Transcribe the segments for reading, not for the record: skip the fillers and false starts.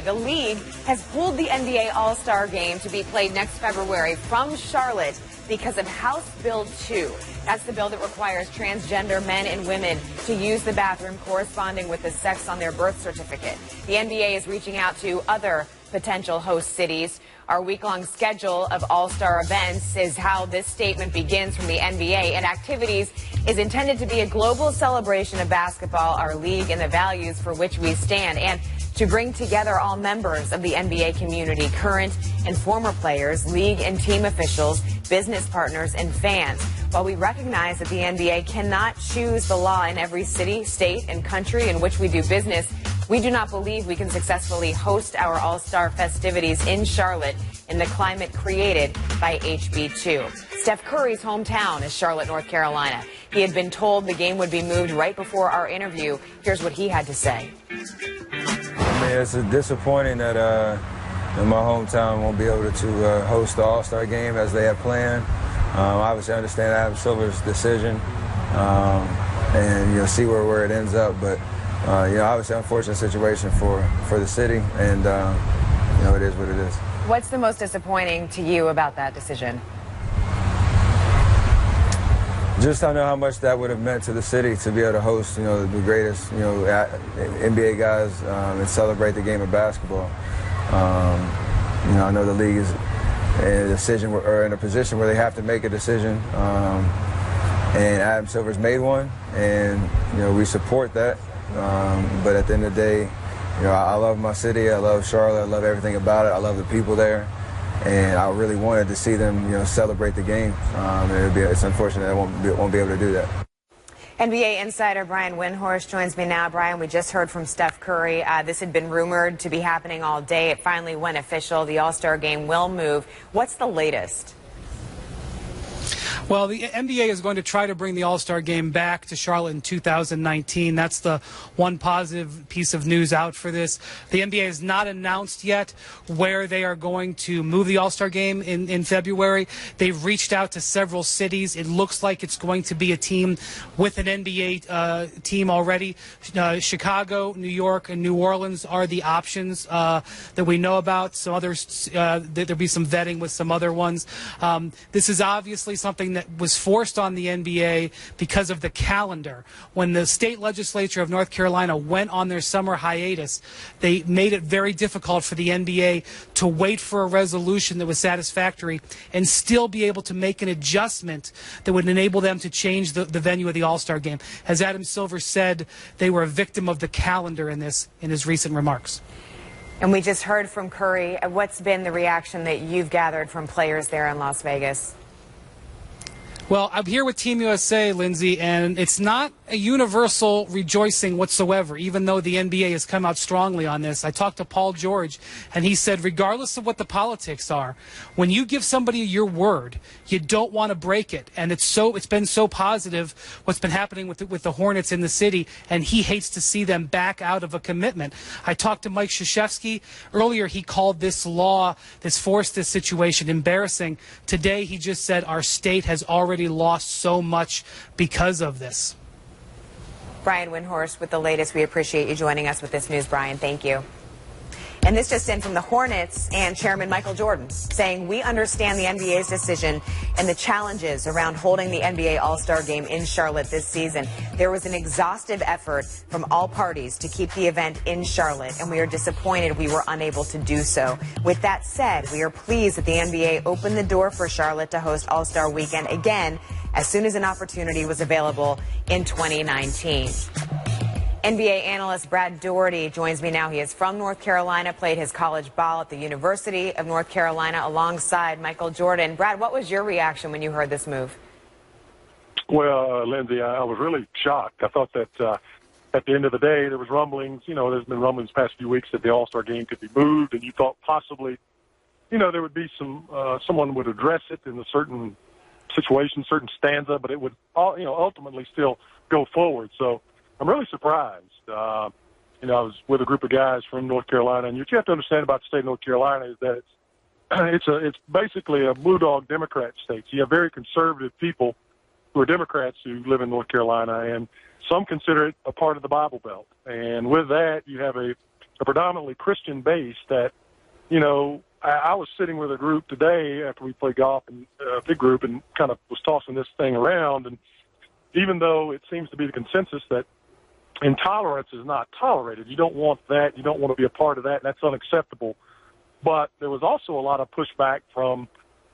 the league has pulled the NBA All-Star Game to be played next February from Charlotte because of House Bill 2. That's the bill that requires transgender men and women to use the bathroom corresponding with the sex on their birth certificate. The NBA is reaching out to other potential host cities. Our week-long schedule of all-star events is how this statement begins from the NBA, and activities is intended to be a global celebration of basketball, our league, and the values for which we stand, and to bring together all members of the NBA community, current and former players, league and team officials, business partners, and fans. While we recognize that the NBA cannot choose the law in every city, state, and country in which we do business, we do not believe we can successfully host our All-Star festivities in Charlotte in the climate created by HB2. Steph Curry's hometown is Charlotte, North Carolina. He had been told the game would be moved right before our interview. Here's what he had to say. I mean, it's disappointing that my hometown won't be able to host the All-Star game as they had planned. Obviously, I understand Adam Silver's decision and see where it ends up, but obviously, unfortunate situation for the city, and it is what it is. What's the most disappointing to you about that decision? Just I know how much that would have meant to the city to be able to host, the greatest, NBA guys and celebrate the game of basketball. I know the league is in a position where they have to make a decision, and Adam Silver's made one, and we support that. But at the end of the day, I love my city. I love Charlotte. I love everything about it. I love the people there, and I really wanted to see them, celebrate the game. It's unfortunate I won't be able to do that. NBA insider Brian Windhorst joins me now. Brian, we just heard from Steph Curry. This had been rumored to be happening all day. It finally went official. The All-Star game will move. What's the latest? Well, the NBA is going to try to bring the All-Star game back to Charlotte in 2019. That's the one positive piece of news out for this. The NBA has not announced yet where they are going to move the All-Star game in February. They've reached out to several cities. It looks like it's going to be a team with an NBA team already. Chicago, New York, and New Orleans are the options that we know about. Some others, there'll be some vetting with some other ones. This is obviously something that was forced on the NBA because of the calendar. When the state legislature of North Carolina went on their summer hiatus, they made it very difficult for the NBA to wait for a resolution that was satisfactory and still be able to make an adjustment that would enable them to change the venue of the All-Star game. As Adam Silver said, they were a victim of the calendar in his recent remarks. And we just heard from Curry. What's been the reaction that you've gathered from players there in Las Vegas? Well, I'm here with Team USA, Lindsay, and it's not a universal rejoicing whatsoever, even though the NBA has come out strongly on this. I talked to Paul George, and he said, regardless of what the politics are, when you give somebody your word, you don't want to break it. And it's been so positive what's been happening with the Hornets in the city, and he hates to see them back out of a commitment. I talked to Mike Krzyzewski. Earlier, he called this law, this situation embarrassing. Today, he just said our state has already lost so much because of this. Brian Windhorst with the latest. We appreciate you joining us with this news, Brian. Thank you. And this just in from the Hornets and Chairman Michael Jordan saying, we understand the NBA's decision and the challenges around holding the NBA All-Star game in Charlotte this season. There was an exhaustive effort from all parties to keep the event in Charlotte, and we are disappointed we were unable to do so. With that said, we are pleased that the NBA opened the door for Charlotte to host All-Star Weekend again as soon as an opportunity was available in 2019. NBA analyst Brad Doherty joins me now. He is from North Carolina, played his college ball at the University of North Carolina alongside Michael Jordan. Brad, what was your reaction when you heard this move? Well, Lindsay, I was really shocked. I thought that at the end of the day, there was rumblings. There's been rumblings the past few weeks that the All-Star game could be moved, and you thought possibly, there would be someone would address it in a certain situation, certain stanza, but it would, ultimately still go forward. So I'm really surprised. I was with a group of guys from North Carolina, and what you have to understand about the state of North Carolina is that it's basically a blue dog Democrat state. So you have very conservative people who are Democrats who live in North Carolina, and some consider it a part of the Bible Belt. And with that, you have a a predominantly Christian base that, you know, I was sitting with a group today after we played golf, and a big group, and kind of was tossing this thing around. And even though it seems to be the consensus that intolerance is not tolerated, you don't want that, you don't want to be a part of that, and that's unacceptable. But there was also a lot of pushback from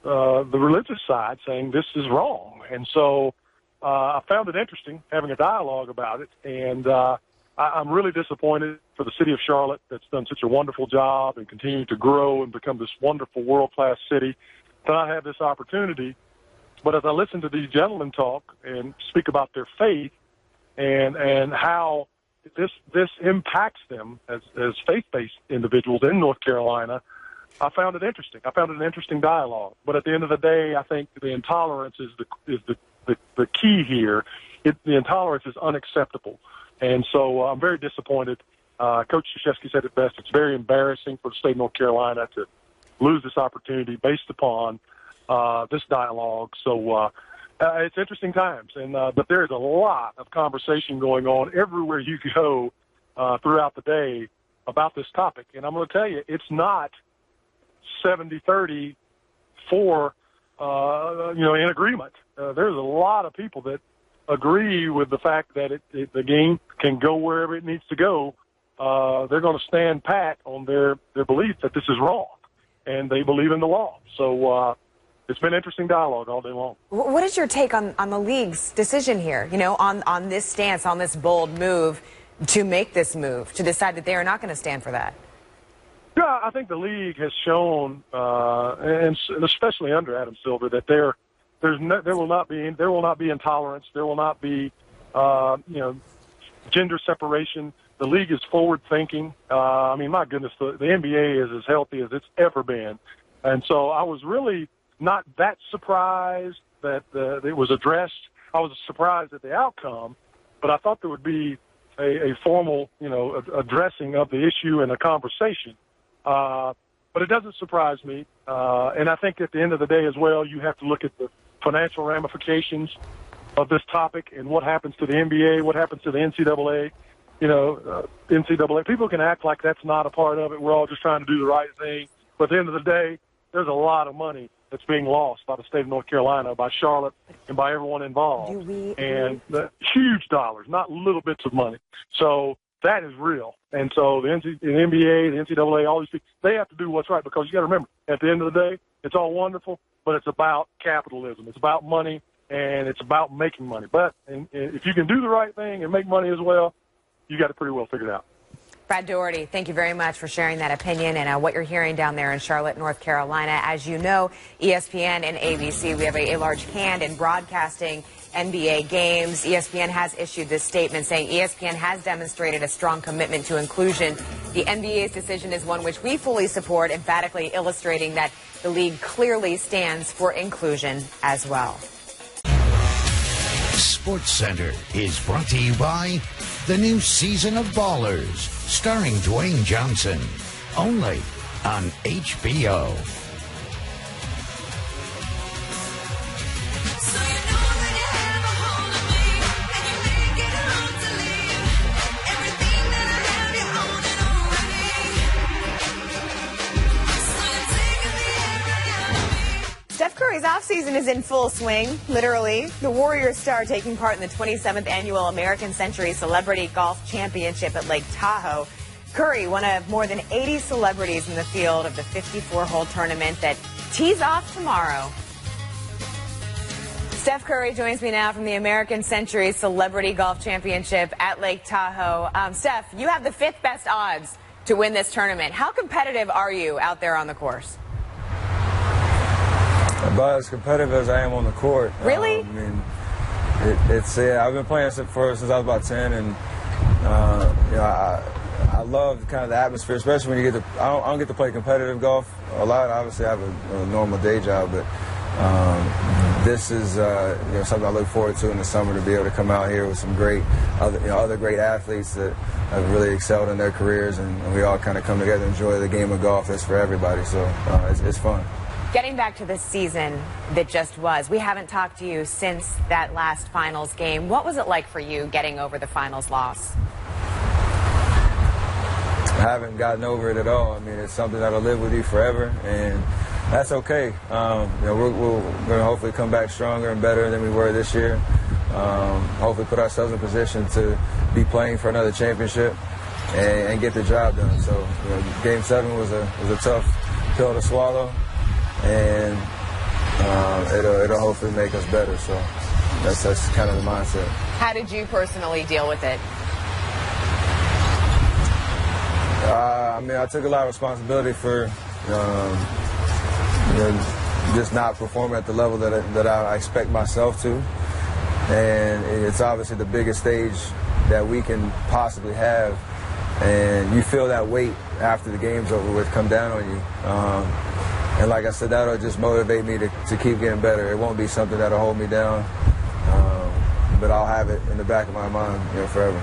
the religious side saying this is wrong. And so I found it interesting having a dialogue about it, and I'm really disappointed for the city of Charlotte that's done such a wonderful job and continuing to grow and become this wonderful world-class city to not have this opportunity. But as I listen to these gentlemen talk and speak about their faith and how this impacts them as faith-based individuals in North Carolina, I found it interesting. I found it an interesting dialogue. But at the end of the day, I think the intolerance is the key here. The intolerance is unacceptable. And so I'm very disappointed. Coach Krzyzewski said it best. It's very embarrassing for the state of North Carolina to lose this opportunity based upon this dialogue. So it's interesting times. But there is a lot of conversation going on everywhere you go throughout the day about this topic. And I'm going to tell you, it's not 70-30 for, in agreement. There's a lot of people that agree with the fact that the game can go wherever it needs to go. They're going to stand pat on their belief that this is wrong, and they believe in the law. So it's been interesting dialogue all day long. What is your take on the league's decision here, on this stance, on this bold move to make this move, to decide that they are not going to stand for that? Yeah, I think the league has shown, and especially under Adam Silver, that there will not be intolerance. There will not be, gender separation. The league is forward thinking. I mean, my goodness, the NBA is as healthy as it's ever been, and so I was really not that surprised that it was addressed. I was surprised at the outcome, but I thought there would be a formal, addressing of the issue and a conversation. But it doesn't surprise me. And I think at the end of the day as well, you have to look at the financial ramifications of this topic and what happens to the NBA, what happens to the NCAA. NCAA, people can act like that's not a part of it. We're all just trying to do the right thing. But at the end of the day, there's a lot of money that's being lost by the state of North Carolina, by Charlotte, and by everyone involved. And huge dollars, not little bits of money. So that is real. And so the NBA, the NCAA, all these people, they have to do what's right, because you got to remember, at the end of the day, it's all wonderful, but it's about capitalism. It's about money, and it's about making money. But if you can do the right thing and make money as well, you got it pretty well figured out. Brad Doherty, thank you very much for sharing that opinion and what you're hearing down there in Charlotte, North Carolina. As you know, ESPN and ABC, we have a large hand in broadcasting NBA games. ESPN has issued this statement saying ESPN has demonstrated a strong commitment to inclusion. The NBA's decision is one which we fully support, emphatically illustrating that the league clearly stands for inclusion as well. Sports Center is brought to you by the new season of Ballers, starring Dwayne Johnson, only on HBO. Steph Curry's offseason is in full swing, literally. The Warriors star taking part in the 27th annual American Century Celebrity Golf Championship at Lake Tahoe. Curry, one of more than 80 celebrities in the field of the 54-hole tournament that tees off tomorrow. Steph Curry joins me now from the American Century Celebrity Golf Championship at Lake Tahoe. Steph, you have the 5th best odds to win this tournament. How competitive are you out there on the course? About as competitive as I am on the court. Really? I've been playing since I was about 10, and I love kind of the atmosphere, especially when you get to. I don't get to play competitive golf a lot. Obviously, I have a normal day job, but this is something I look forward to in the summer, to be able to come out here with some great other great athletes that have really excelled in their careers, and we all kind of come together and enjoy the game of golf. That's for everybody, so it's fun. Getting back to the season that just was, we haven't talked to you since that last finals game. What was it like for you getting over the finals loss? haven't gotten over it at all. I mean, it's something that'll live with you forever, and that's okay. You know, we're going to hopefully come back stronger and better than we were this year. Hopefully put ourselves in position to be playing for another championship and get the job done. So, you know, Game 7 was a tough pill to swallow, and it'll hopefully make us better. So that's kind of the mindset. How did you personally deal with it? I mean, I took a lot of responsibility for you know, just not performing at the level that I expect myself to. And it's obviously the biggest stage that we can possibly have. And you feel that weight after the game's over with come down on you. And like I said, that'll just motivate me to keep getting better. It won't be something that'll hold me down, but I'll have it in the back of my mind, you know, forever.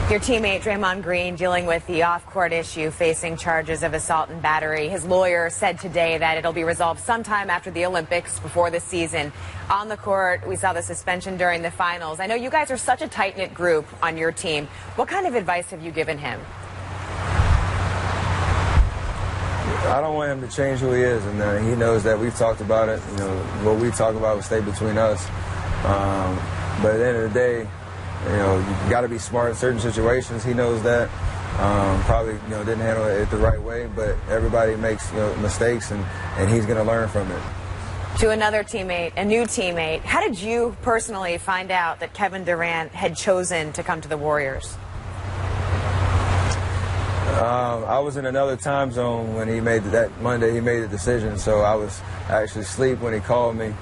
Your teammate Draymond Green dealing with the off-court issue, facing charges of assault and battery. His lawyer said today that it'll be resolved sometime after the Olympics, before the season. On the court, we saw the suspension during the finals. I know you guys are such a tight-knit group on your team. What kind of advice have you given him? I don't want him to change who he is, and he knows that. We've talked about it. You know, what we talk about will stay between us. But at the end of the day, you know, you got to be smart in certain situations. He knows that. Probably, you know, didn't handle it the right way, but everybody makes, you know, mistakes, and he's going to learn from it. To another teammate, a new teammate, how did you personally find out that Kevin Durant had chosen to come to the Warriors? I was in another time zone when he made that Monday. He made the decision, so I was actually asleep when he called me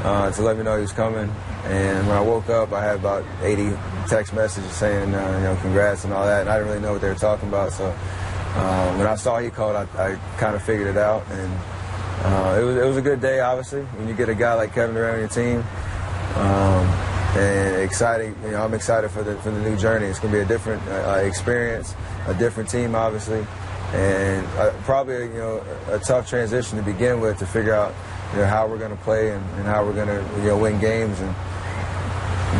to let me know he was coming. And when I woke up, I had about 80 text messages saying, you know, congrats and all that. And I didn't really know what they were talking about. So when I saw he called, I kind of figured it out. And it was a good day, obviously, when you get a guy like Kevin Durant on your team. And exciting, you know, I'm excited for the new journey. It's going to be a different experience, a different team, obviously, and probably, you know, a tough transition to begin with, to figure out, you know, how we're going to play and how we're going to, you know, win games. And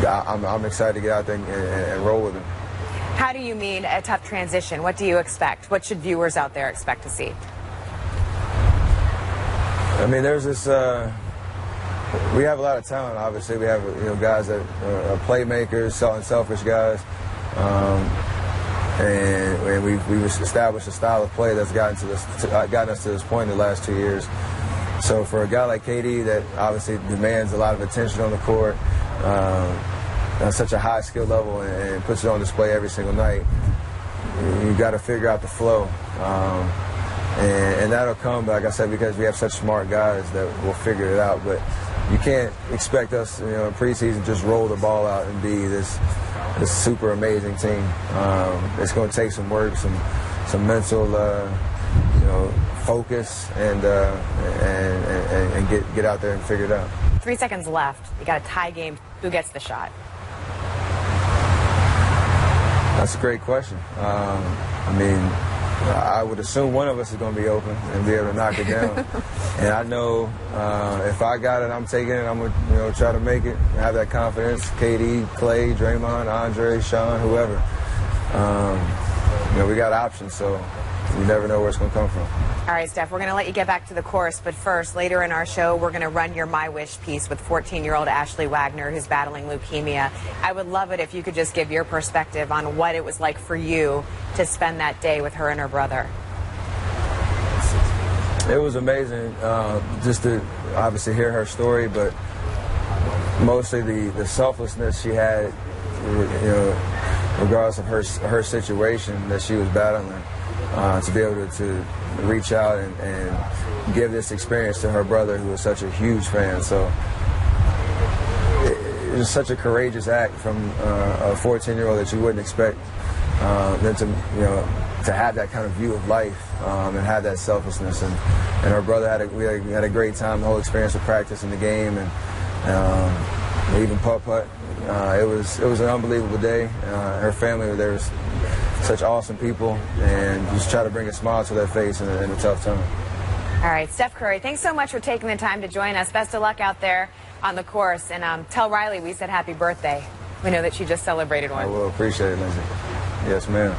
I'm excited to get out there and roll with him. How do you mean a tough transition? What do you expect? What should viewers out there expect to see? I mean, there's this. We have a lot of talent. Obviously, we have, you know, guys that are playmakers, unselfish guys, and we've established a style of play that's gotten us to this point in the last 2 years. So for a guy like KD that obviously demands a lot of attention on the court, on such a high skill level, and puts it on display every single night, you got to figure out the flow. And that'll come, like I said, because we have such smart guys that will figure it out. But you can't expect us, you know, in preseason just roll the ball out and be this super amazing team. It's going to take some work, some mental, you know, focus, and get out there and figure it out. 3 seconds left. You got a tie game. Who gets the shot? That's a great question. I mean, I would assume one of us is going to be open and be able to knock it down. And I know if I got it, I'm taking it. I'm going to, you know, try to make it, have that confidence. KD, Clay, Draymond, Andre, Sean, whoever. You know, we got options, so you never know where it's going to come from. All right, Steph, we're going to let you get back to the course, but first, later in our show, we're going to run your My Wish piece with 14-year-old Ashley Wagner, who's battling leukemia. I would love it if you could just give your perspective on what it was like for you to spend that day with her and her brother. It was amazing just to obviously hear her story, but mostly the selflessness she had, you know, regardless of her situation that she was battling, to be able to reach out and give this experience to her brother, who was such a huge fan. So it was such a courageous act from a 14-year-old that you wouldn't expect them to, you know, to have that kind of view of life and have that selflessness. And her brother we had a great time the whole experience of practice in the game, and even putt-putt. It was an unbelievable day. Her family, there was such awesome people, and just try to bring a smile to their face in a tough time. All right, Steph Curry, thanks so much for taking the time to join us. Best of luck out there on the course, and tell Riley we said happy birthday. We know that she just celebrated one. I will. Appreciate it, Lindsay. Yes, ma'am.